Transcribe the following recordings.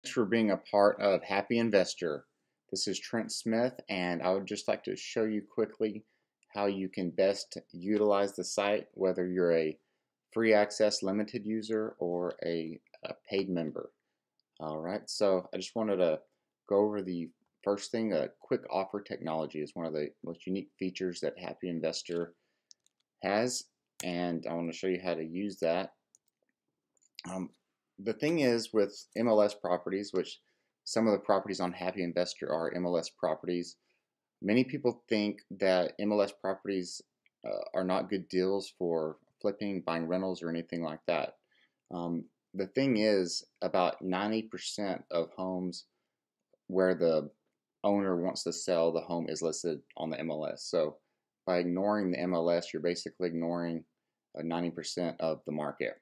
Thanks for being a part of Happy Investor. This is Trent Smith, and I would just like to show you quickly how you can best utilize the site, whether you're a free access limited user or a paid member. All right, so I just wanted to go over the first thing. Quick offer technology is one of the most unique features that Happy Investor has, and I want to show you how to use that. The thing is with MLS properties, which some of the properties on Happy Investor are MLS properties, many people think that MLS properties are not good deals for flipping, buying rentals, or anything like that. The thing is, about 90% of homes where the owner wants to sell, the home is listed on the MLS. So by ignoring the MLS, you're basically ignoring 90% of the market.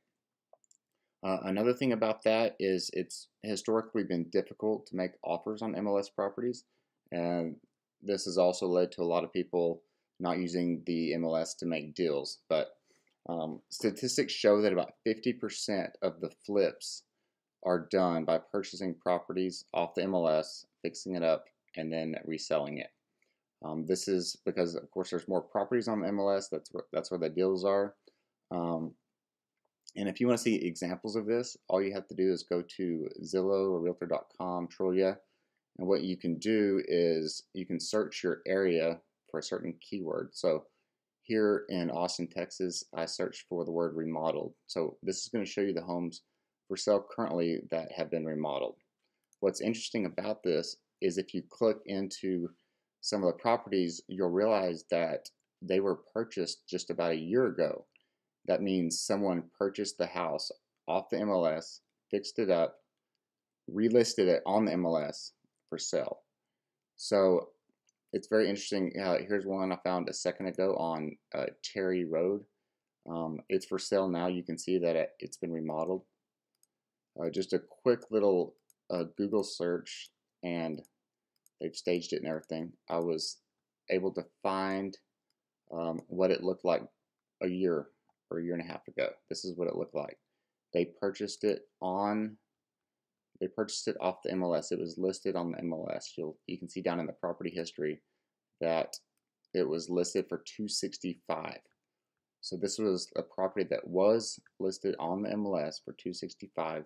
Another thing about that is it's historically been difficult to make offers on MLS properties, and this has also led to a lot of people not using the MLS to make deals. But statistics show that about 50% of the flips are done by purchasing properties off the MLS, fixing it up, and then reselling it. This is because, of course, there's more properties on the MLS. That's where the deals are. And if you want to see examples of this, all you have to do is go to Zillow or Realtor.com, Trulia, and what you can do is you can search your area for a certain keyword. So here in Austin, Texas, I searched for the word remodeled. So this is going to show you the homes for sale currently that have been remodeled. What's interesting about this is if you click into some of the properties, you'll realize that they were purchased just about a year ago. That means someone purchased the house off the MLS, fixed it up, relisted it on the MLS for sale. So it's very interesting. Here's one I found a second ago on Cherry Road. It's for sale now. You can see that it's been remodeled. Just a quick little Google search, and they've staged it and everything. I was able to find what it looked like a year or a year and a half ago. This is what it looked like. They purchased it off the MLS. It was listed on the MLS. You can see down in the property history that it was listed for $265. So this was a property that was listed on the MLS for $265.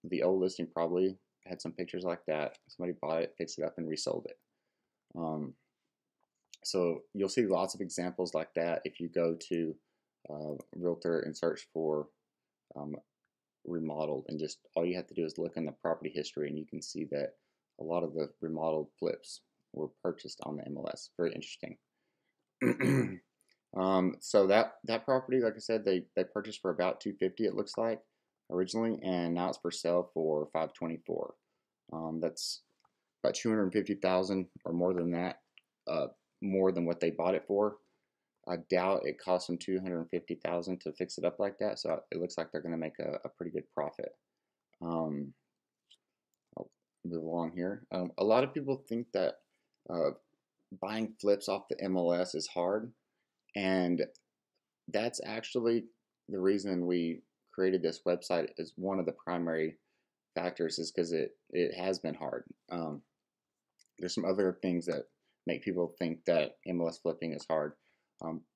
The old listing probably had some pictures like that. Somebody bought it, fixed it up, and resold it. So you'll see lots of examples like that if you go to Realtor and search for remodeled, and just all you have to do is look in the property history and you can see that a lot of the remodeled flips were purchased on the MLS. Very interesting. So that property, like I said, they purchased for about $250, it looks like, originally, and now it's for sale for $524. That's about $250,000 or more than that, more than what they bought it for. I doubt it cost them $250,000 to fix it up like that, so it looks like they're going to make a pretty good profit. I'll move along here. A lot of people think that buying flips off the MLS is hard, and that's actually the reason we created this website. Is one of the primary factors is because it has been hard. There's some other things that make people think that MLS flipping is hard.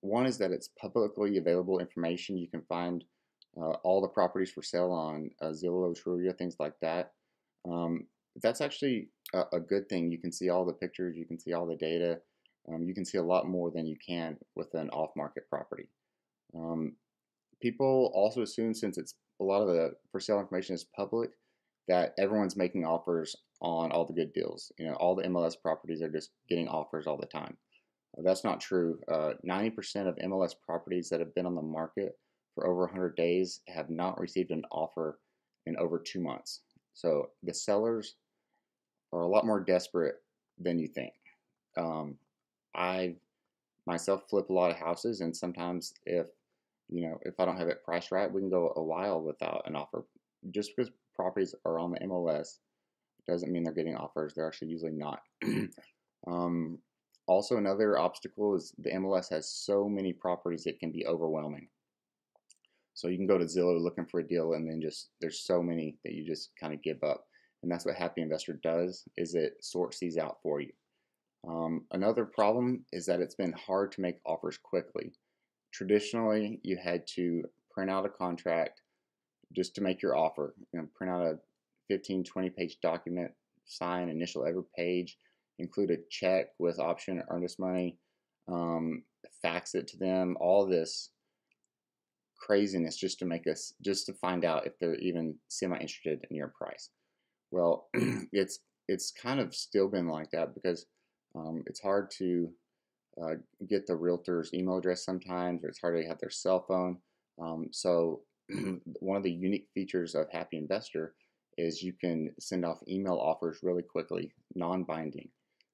One is that it's publicly available information. You can find all the properties for sale on Zillow, Trulia, things like that. That's actually a good thing. You can see all the pictures, you can see all the data. You can see a lot more than you can with an off-market property. People also assume, since it's a lot of the for sale information is public, that everyone's making offers on all the good deals. You know, all the MLS properties are just getting offers all the time. That's not true. 90% of MLS properties that have been on the market for over 100 days have not received an offer in over 2 months. So the sellers are a lot more desperate than you think. I myself flip a lot of houses, and sometimes if I don't have it priced right, we can go a while without an offer. Just because properties are on the MLS doesn't mean they're getting offers. They're actually usually not. Also, another obstacle is the MLS has so many properties it can be overwhelming. So you can go to Zillow looking for a deal, and then just there's so many that you just kind of give up. And that's what Happy Investor does, is it sorts these out for you. Another problem is that it's been hard to make offers quickly. Traditionally, you had to print out a contract just to make your offer. Print out a 15, 20-page document, sign, initial every page, include a check with option earnest money, fax it to them, all this craziness just to find out if they're even semi-interested in your price. Well, it's kind of still been like that because it's hard to get the realtor's email address sometimes, or it's hard to have their cell phone. So one of the unique features of Happy Investor is you can send off email offers really quickly, non-binding.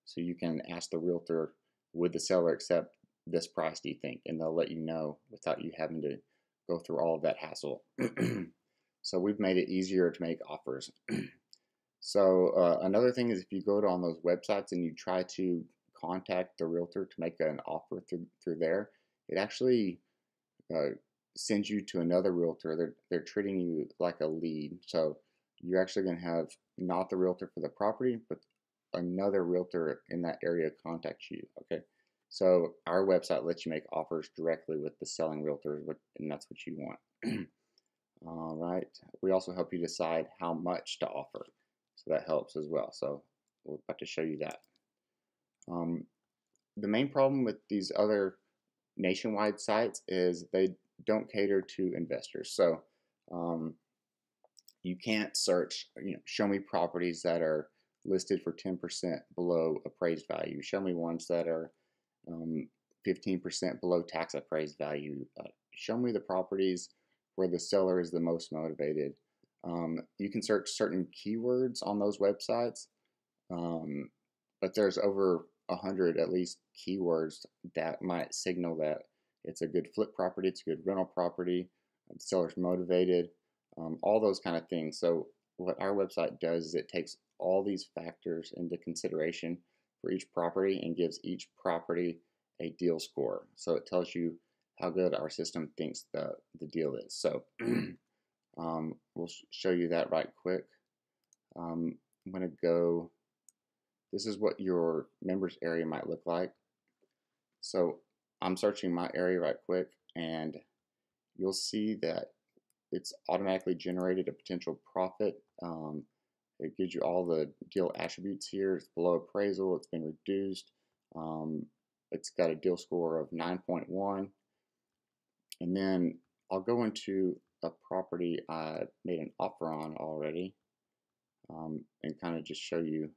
So you can ask the realtor, would the seller accept this price, do you think? And they'll let you know without you having to go through all of that hassle. So we've made it easier to make offers. So another thing is, if you go to on those websites and you try to contact the realtor to make an offer through there, it actually sends you to another realtor. They're treating you like a lead. So you're actually going to have not the realtor for the property, but another realtor in that area contact you. Okay. So our website lets you make offers directly with the selling realtors, and that's what you want. All right. We also help you decide how much to offer. So that helps as well. So we're about to show you that. The main problem with these other nationwide sites is they don't cater to investors. So you can't search, show me properties that are listed for 10% below appraised value. Show me ones that are 15% below tax appraised value. Show me the properties where the seller is the most motivated. You can search certain keywords on those websites, but there's over 100 at least keywords that might signal that it's a good flip property, it's a good rental property, the seller's motivated, all those kind of things. So what our website does is it takes all these factors into consideration for each property and gives each property a deal score. So it tells you how good our system thinks the deal is. So we'll show you that right quick. I'm going to go, this is what your members area might look like. So I'm searching my area right quick, and you'll see that it's automatically generated a potential profit. It gives you all the deal attributes here. It's below appraisal, it's been reduced. It's got a deal score of 9.1. And then I'll go into a property I made an offer on already, and kind of just show you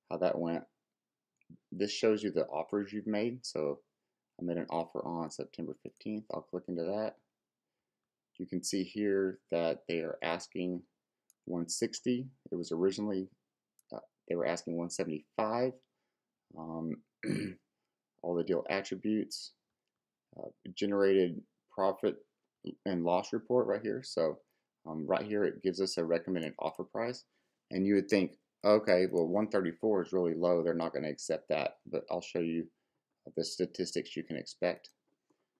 how that went. This shows you the offers you've made. So I made an offer on September 15th. I'll click into that. You can see here that they are asking 160. It was originally, they were asking 175. All the deal attributes, generated profit and loss report right here. So right here it gives us a recommended offer price, and you would think, okay, well 134 is really low, they're not going to accept that, but I'll show you the statistics you can expect.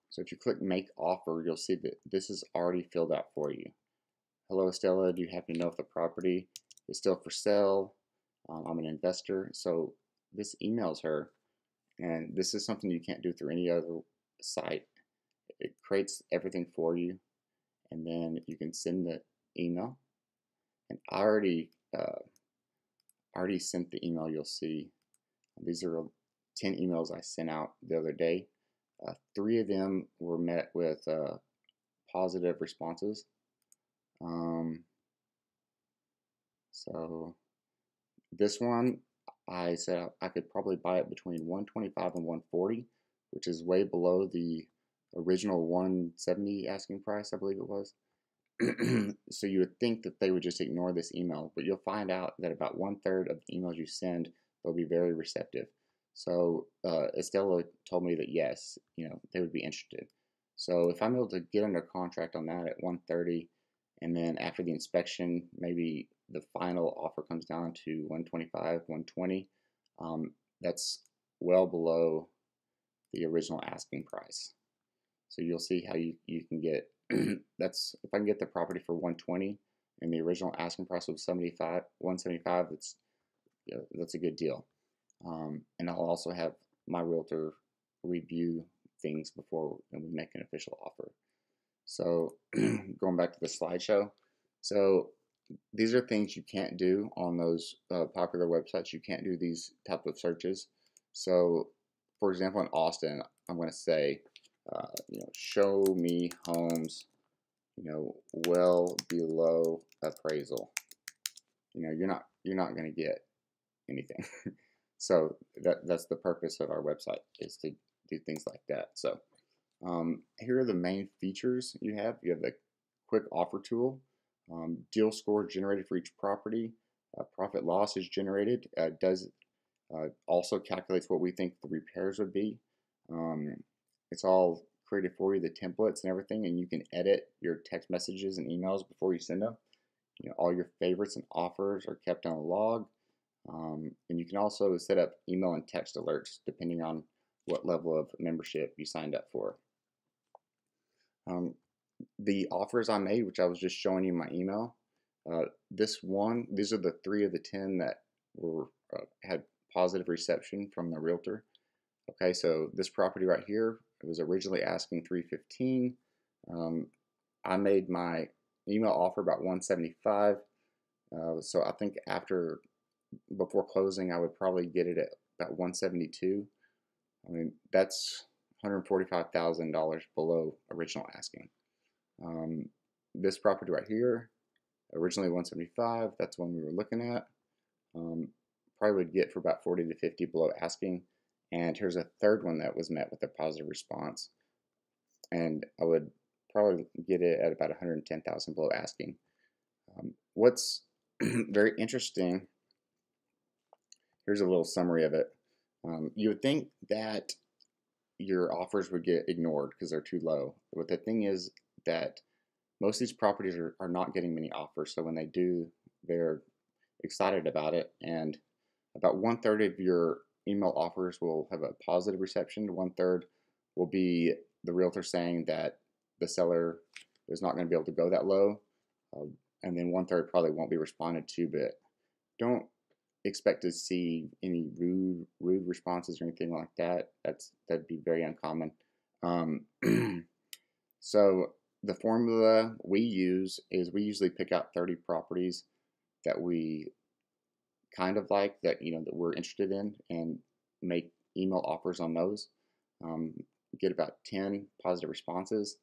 So if you click make offer, you'll see that this is already filled out for you. Hello Stella, do you happen to know if the property is still for sale? I'm an investor. So this emails her, and this is something you can't do through any other site. It creates everything for you, and then you can send the email. And I already sent the email. You'll see these are 10 emails I sent out the other day. 3 of them were met with positive responses. So this one, I said I could probably buy it between 125 and 140, which is way below the original 170 asking price, I believe it was. So you would think that they would just ignore this email, but you'll find out that about 1/3 of the emails you send, they'll be very receptive. So Estella told me that yes, they would be interested. So if I'm able to get under contract on that at 130, and then after the inspection, maybe the final offer comes down to 125, 120, that's well below the original asking price. So you'll see how you can get that's if I can get the property for 120 and the original asking price was 175, that's a good deal. And I'll also have my realtor review things before we make an official offer. So going back to the slideshow, so these are things you can't do on those popular websites. You can't do these type of searches. So, for example, in Austin, I'm going to say, show me homes, well below appraisal. You're not going to get anything. So that's the purpose of our website, is to do things like that. So here are the main features you have. You have the quick offer tool, deal score generated for each property, profit loss is generated, does also calculates what we think the repairs would be. It's all created for you, the templates and everything, and you can edit your text messages and emails before you send them. All your favorites and offers are kept on a log. And you can also set up email and text alerts depending on what level of membership you signed up for. The offers I made, which I was just showing you in my email, these are the 3 of the 10 that had positive reception from the realtor. Okay, so this property right here, it was originally asking $315. I made my email offer about $175. So I think before closing, I would probably get it at about $172. I mean, that's $145,000 below original asking. This property right here, originally $175. That's one we were looking at. Probably would get for about $40 to $50 below asking. And here's a third one that was met with a positive response, and I would probably get it at about $110,000 below asking. What's very interesting, here's a little summary of it. You would think that your offers would get ignored because they're too low, but the thing is that most of these properties are not getting many offers, so when they do, they're excited about it, and about 1/3 of your email offers will have a positive reception. 1/3 will be the realtor saying that the seller is not going to be able to go that low, and then 1/3 probably won't be responded to. But don't expect to see any rude responses or anything like that. That'd be very uncommon. So the formula we use is we usually pick out 30 properties that we kind of like, that we're interested in, and make email offers on those. Get about 10 positive responses,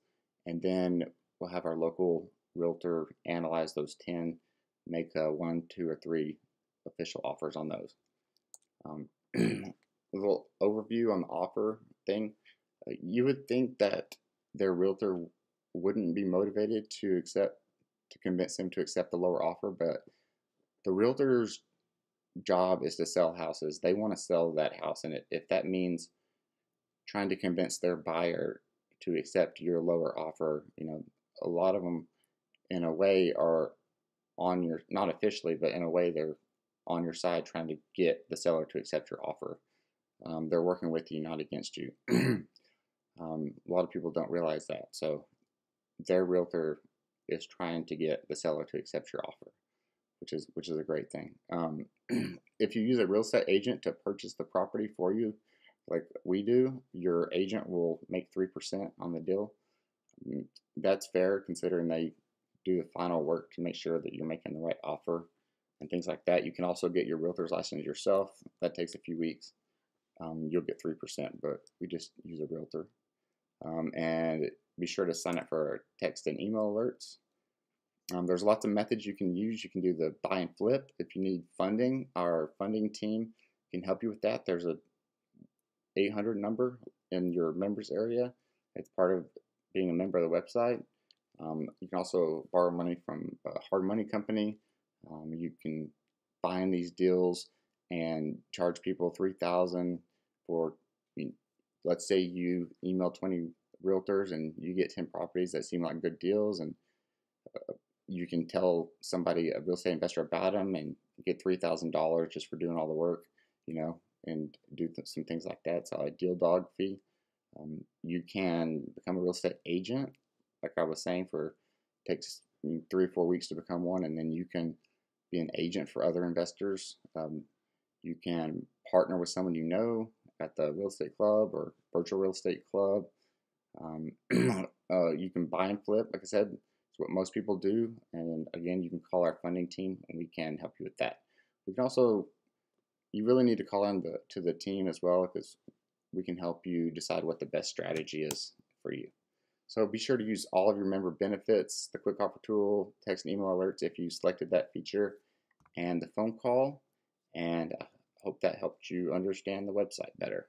and then we'll have our local realtor analyze those 10, make 1, 2, or 3 official offers on those. A little overview on the offer thing. You would think that their realtor wouldn't be motivated to convince them to accept the lower offer, but the realtor's job is to sell houses. They want to sell that house, and if that means trying to convince their buyer to accept your lower offer, a lot of them in a way are on your, not officially, but in a way they're on your side trying to get the seller to accept your offer. They're working with you, not against you. A lot of people don't realize that. So their realtor is trying to get the seller to accept your offer, which is a great thing. If you use a real estate agent to purchase the property for you, like we do, your agent will make 3% on the deal. That's fair, considering they do the final work to make sure that you're making the right offer and things like that. You can also get your realtor's license yourself. That takes a few weeks. You'll get 3%, but we just use a realtor. And be sure to sign up for our text and email alerts. There's lots of methods you can use. You can do the buy and flip. If you need funding, our funding team can help you with that. There's a 800 number in your members area. It's part of being a member of the website. You can also borrow money from a hard money company. You can find these deals and charge people $3,000 for, let's say you email 20 realtors and you get 10 properties that seem like good deals, and you can tell somebody, a real estate investor, about them and get $3,000 just for doing all the work, and do some things like that. It's a deal dog fee. You can become a real estate agent like I was saying, takes 3 or 4 weeks to become one, and then you can be an agent for other investors. You can partner with someone you know at the real estate club or virtual real estate club. You can buy and flip, like I said, it's what most people do. And again, you can call our funding team and we can help you with that. We can also, you really need to call on to the team as well, because we can help you decide what the best strategy is for you. So be sure to use all of your member benefits, the quick offer tool, text and email alerts if you selected that feature, and the phone call. And I hope that helped you understand the website better.